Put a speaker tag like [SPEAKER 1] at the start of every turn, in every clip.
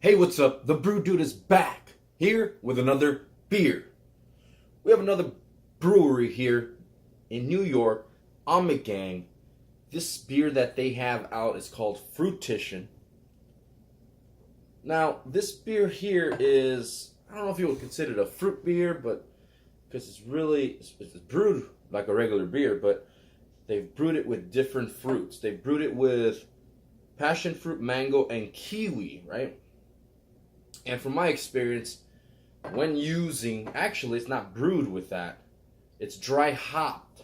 [SPEAKER 1] Hey, what's up? The Brew Dude is back here with another beer. We have another brewery here in New York, Ommegang. This beer that they have out is called Fruition. Now, this beer here is, I don't know if you would consider it a fruit beer, but because it's brewed like a regular beer, but they've brewed it with different fruits. They've brewed it with passion fruit, mango, and kiwi, right? And from my experience, when using, actually, it's not brewed with that. It's dry hopped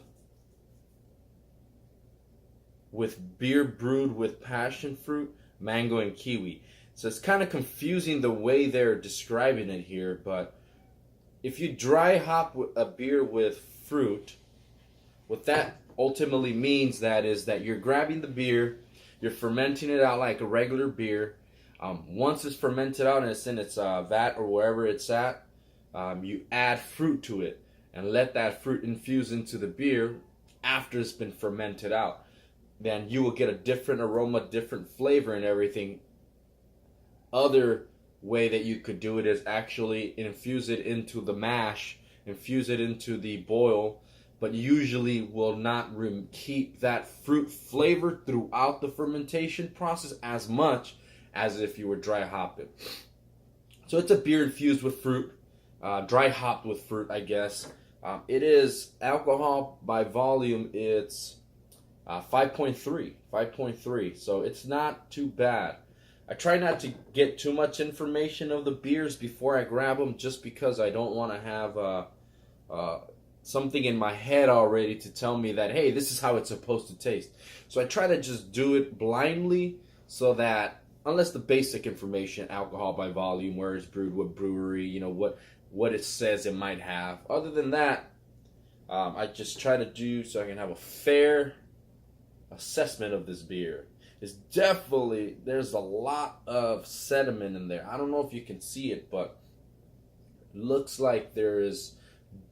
[SPEAKER 1] with beer brewed with passion fruit, mango, and kiwi. So it's kind of confusing the way they're describing it here, but if you dry hop a beer with fruit, what that ultimately means that is that you're grabbing the beer, you're fermenting it out like a regular beer. Once it's fermented out and it's in its vat or wherever it's at, you add fruit to it and let that fruit infuse into the beer after it's been fermented out. Then you will get a different aroma, different flavor and everything. Other way that you could do it is actually infuse it into the mash, infuse it into the boil, but usually will not keep that fruit flavor throughout the fermentation process as much as if you were dry hopping. So it's a beer infused with fruit, dry hopped with fruit, I guess. It is alcohol by volume. It's 5.3, so it's not too bad. I try not to get too much information of the beers before I grab them, just because I don't want to have something in my head already to tell me that, hey, this is how it's supposed to taste. So I try to just do it blindly, so that unless the basic information, alcohol by volume, where it's brewed, what brewery, what it says it might have. Other than that, I just try to do so I can have a fair assessment of this beer. It's definitely, there's a lot of sediment in there. I don't know if you can see it, but it looks like there is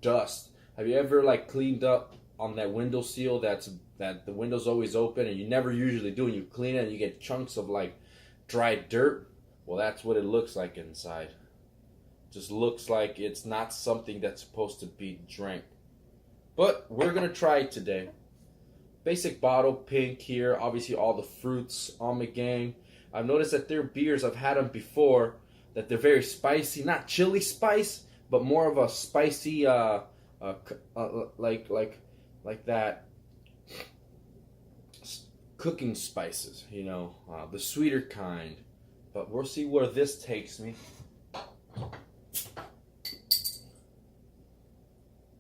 [SPEAKER 1] dust. Have you ever cleaned up on that window seal that the window's always open and you never usually do, and you clean it and you get chunks of dry dirt? Well, that's what it looks like inside. Just looks like it's not something that's supposed to be drank. But we're gonna try it today. Basic bottle, pink here. Obviously, all the fruits on the gang. I've noticed that their beers, I've had them before, that they're very spicy. Not chili spice, but more of a spicy, like that cooking spices, the sweeter kind. But we'll see where this takes me.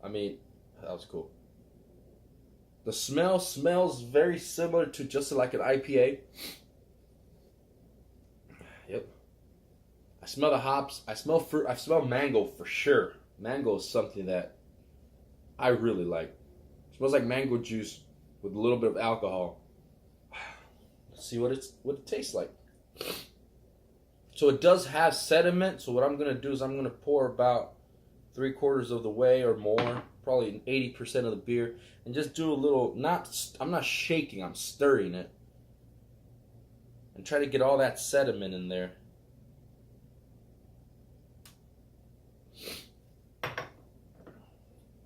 [SPEAKER 1] I mean, that was cool. The smell smells very similar to just like an IPA. Yep. I smell the hops. I smell fruit. I smell mango for sure. Mango is something that I really like. It smells like mango juice with a little bit of alcohol. Let's see what it tastes like. So it does have sediment. So what I'm gonna do is I'm gonna pour about 3/4 of the way or more, probably 80% of the beer, and just do a little. I'm not shaking. I'm stirring it, and try to get all that sediment in there.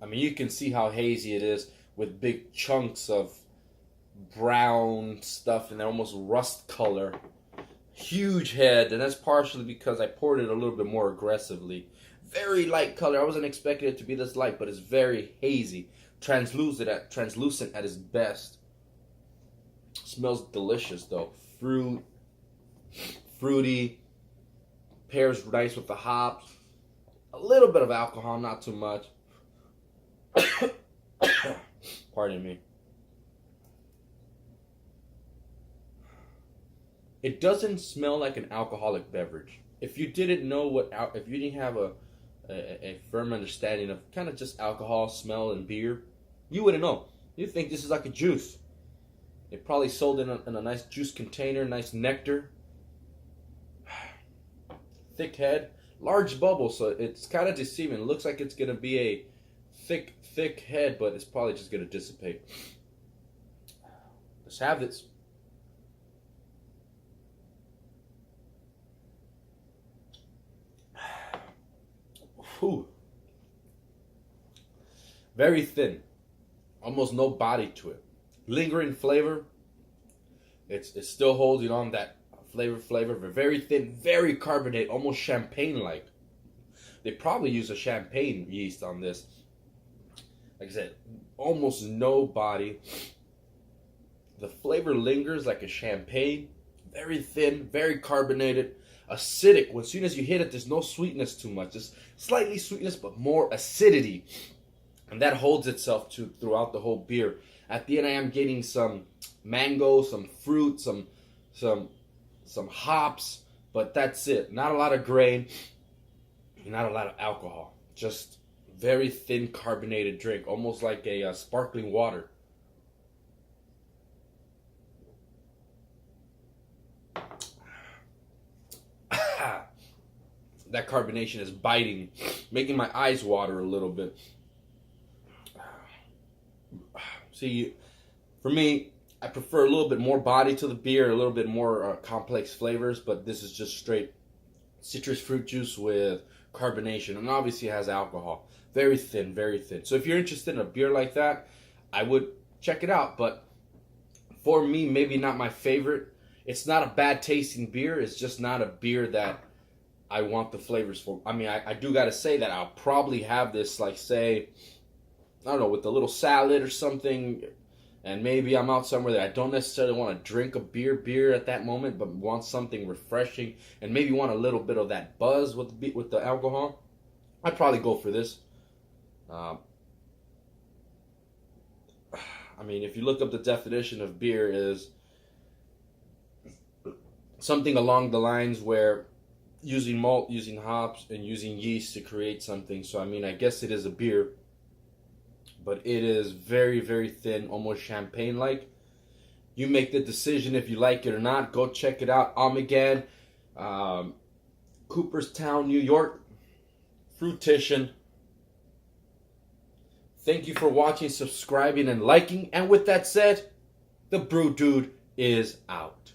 [SPEAKER 1] I mean, you can see how hazy it is with big chunks of brown stuff and they're almost rust color. Huge head, and that's partially because I poured it a little bit more aggressively. Very light color. I wasn't expecting it to be this light, but it's very hazy. Translucent at its best. Smells delicious though. Fruity. Pairs nice with the hops. A little bit of alcohol, not too much. Pardon me. It doesn't smell like an alcoholic beverage. If you didn't know if you didn't have a firm understanding of kind of just alcohol smell and beer, you wouldn't know. You'd think this is like a juice. It probably sold in a nice juice container, nice nectar. Thick head, large bubble, so it's kind of deceiving. It looks like it's going to be a thick head, but it's probably just going to dissipate. Let's have this. Whew. Very thin. Almost no body to it. Lingering flavor. It still holding on that flavor. Very thin, very carbonated, almost champagne-like. They probably use a champagne yeast on this. Like I said, almost no body. The flavor lingers like a champagne. Very thin, very carbonated, acidic. As soon as you hit it, there's no sweetness too much. There's slightly sweetness, but more acidity. And that holds itself throughout the whole beer. At the end, I am getting some mango, some fruit, some hops, but that's it. Not a lot of grain, not a lot of alcohol. Just very thin carbonated drink, almost like a sparkling water. That carbonation is biting, making my eyes water a little bit. See, for me, I prefer a little bit more body to the beer, a little bit more complex flavors, but this is just straight citrus fruit juice with carbonation, and obviously it has alcohol. Very thin, very thin. So if you're interested in a beer like that, I would check it out, but for me, maybe not my favorite. It's not a bad tasting beer, it's just not a beer that I want the flavors for. I mean, I do gotta say that I'll probably have this, like, say, I don't know, with a little salad or something, and maybe I'm out somewhere that I don't necessarily want to drink a beer at that moment, but want something refreshing, and maybe want a little bit of that buzz with the alcohol. I'd probably go for this. I mean, if you look up the definition of beer, is something along the lines where using malt, using hops, and using yeast to create something. So, I mean, I guess it is a beer, but it is very, very thin, almost champagne-like. You make the decision if you like it or not. Go check it out. Ommegang, Cooperstown, New York. Fruition. Thank you for watching, subscribing, and liking. And with that said, the Brew Dude is out.